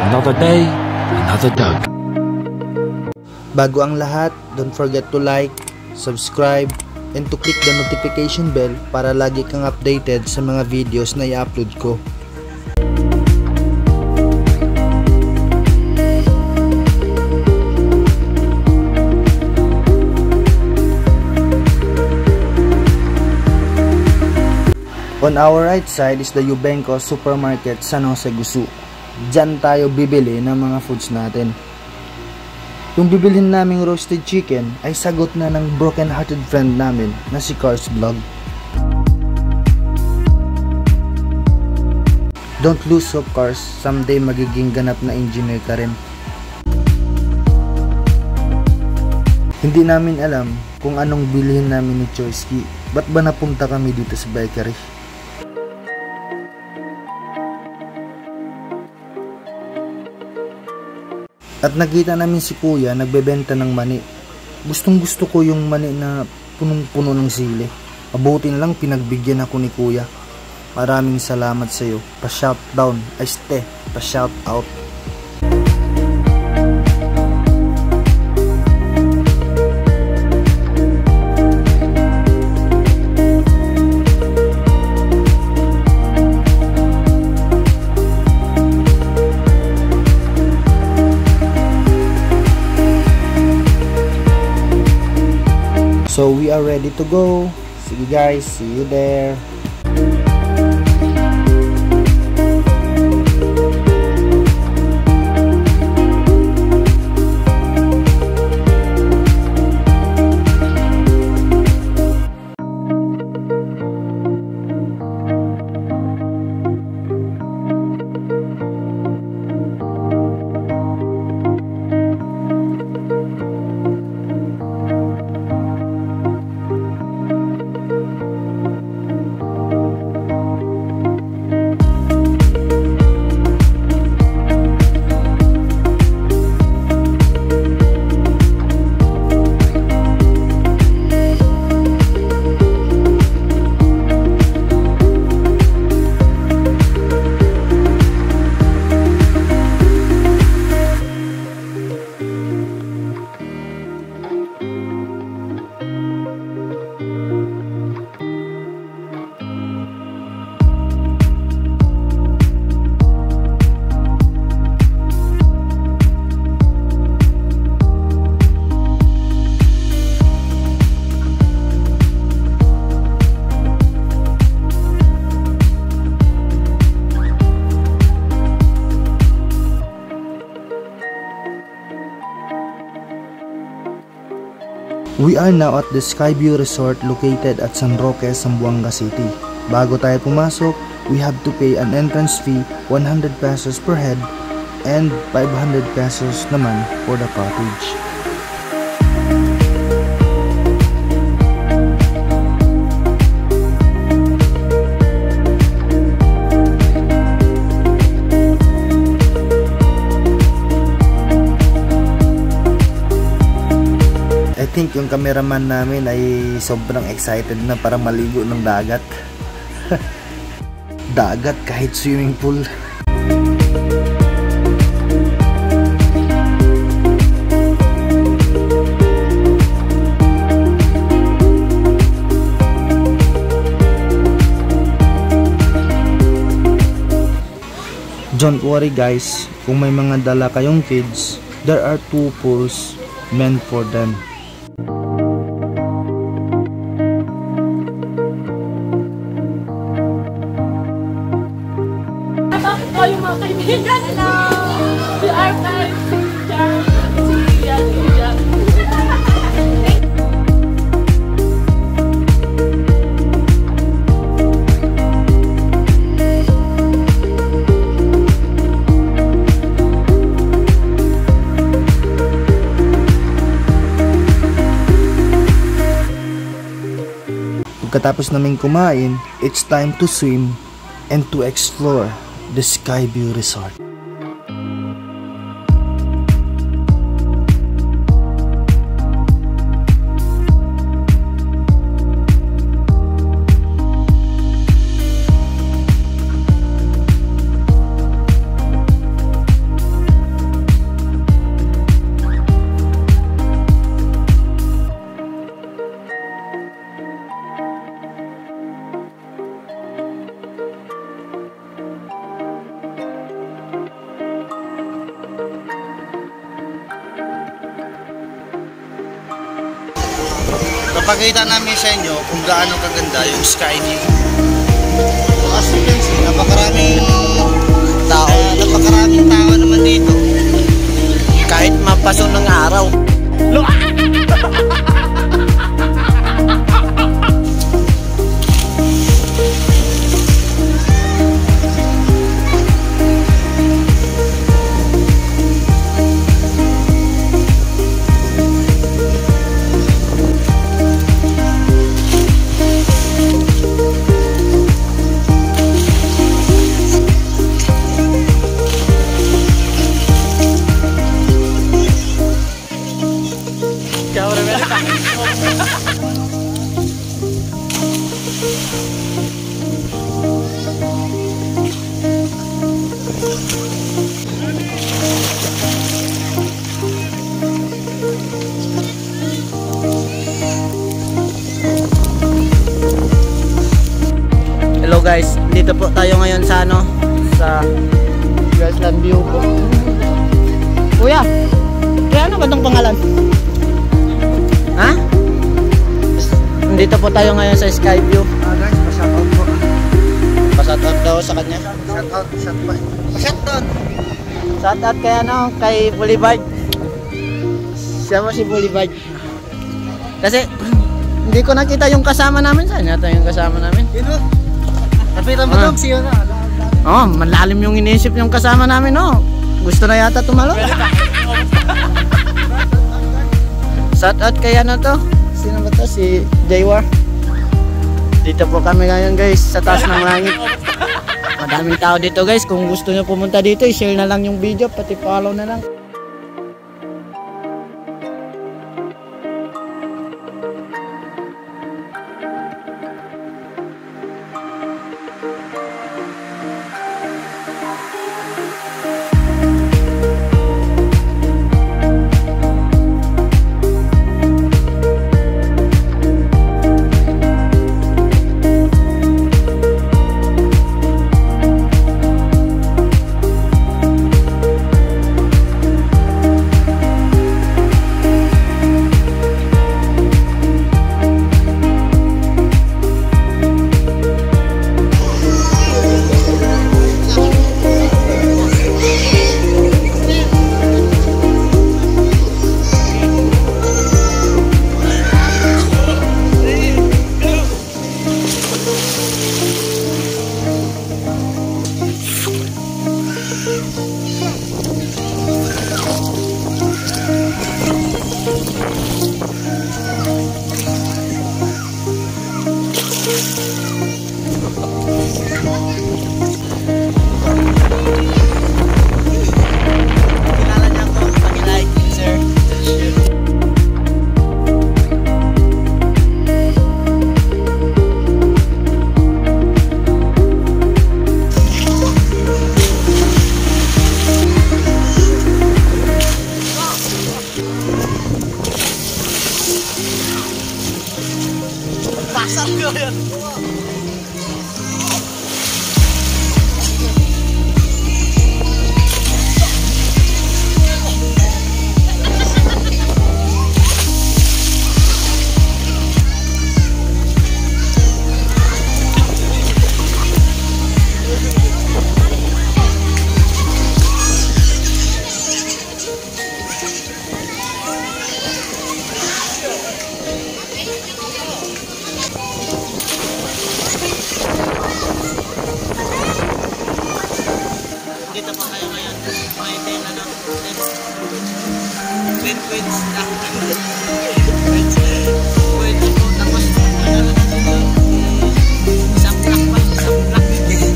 Another day, another dog. Bago ang lahat, don't forget to like, subscribe, and to click the notification bell para lagi kang updated sa mga videos na i-upload ko. On our right side is the Ubenco Supermarket San Jose Gusu. Diyan tayo bibili ng mga foods natin. Yung bibilhin naming roasted chicken ay sagot na ng broken-hearted friend namin na si Cars Vlog. Don't lose hope, Cars. Someday magiging ganap na engineer ka rin. Hindi namin alam kung anong bilhin namin ni Choyski. Ba't ba napunta kami dito sa bakery? At nakita namin si kuya nagbebenta ng mani. Gustong gusto ko yung mani na punong-puno ng sili. Mabuti na lang pinagbigyan ako ni kuya. Maraming salamat sa iyo. Pa-shout down. Pa-shout out. So we are ready to go. See you guys, see you there. We are now at the Skyview Resort located at San Roque, Zamboanga City. Bago tayo pumasok, we have to pay an entrance fee 100 pesos per head and 500 pesos naman for the cottage. I think yung cameraman namin ay sobrang excited na para maligo ng dagat. Dagat kahit swimming pool. Don't worry guys, kung may mga dala kayong kids, there are 2 pools meant for them. Bakit po yung mga kaibigan? Hello! We are very Pagkatapos naming kumain, it's time to swim and to explore the Skyview Resort. ipakita namin sa inyo kung gaano kaganda yung sky view. As you can see, napakaraming tao naman dito. Kahit mapasok ng araw. Hello guys, dito po tayo ngayon sa sa Grassland View po. Kuya, kaya ano ba itong pangalan? Ha? Dito po tayo ngayon sa Sky View. Guys, pa-shoutout po. Pa-shoutout daw sa kanya. Shoutout. Shoutout kay Boulevard. Siya mo si Boulevard. Kasi hindi ko nakita yung kasama namin. Saan yata yung kasama namin? Dito. Kapitan mo daw, siya na. Oh, malalim yung iniisip yung kasama namin, oh. Gusto na yata tumalo. Shout out kaya na to. Sino ba to? Si Jaywar. Dito po kami ngayon guys, sa taas ng langit. Madaming tao dito guys. Kung gusto nyo pumunta dito, i-share na lang yung video, pati follow na lang. Dito po tayo ngayon. May 10 quits na. Pwede po. Tapos, isang block pa.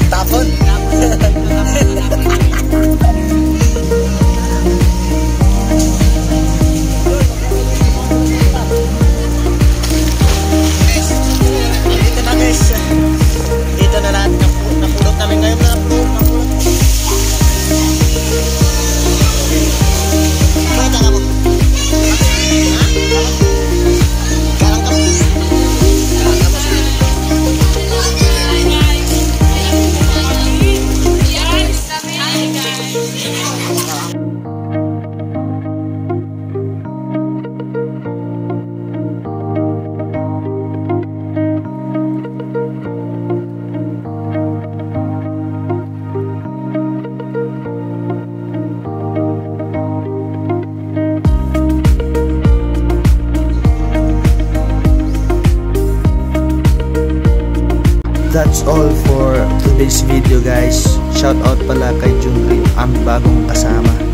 Tapon. Dito na guys. Dito na lahat. Napulot namin ngayon na napulot. Kita ka mo? Ha? That's all for today's video guys. Shout out pala kay Junri, ang bagong kasama.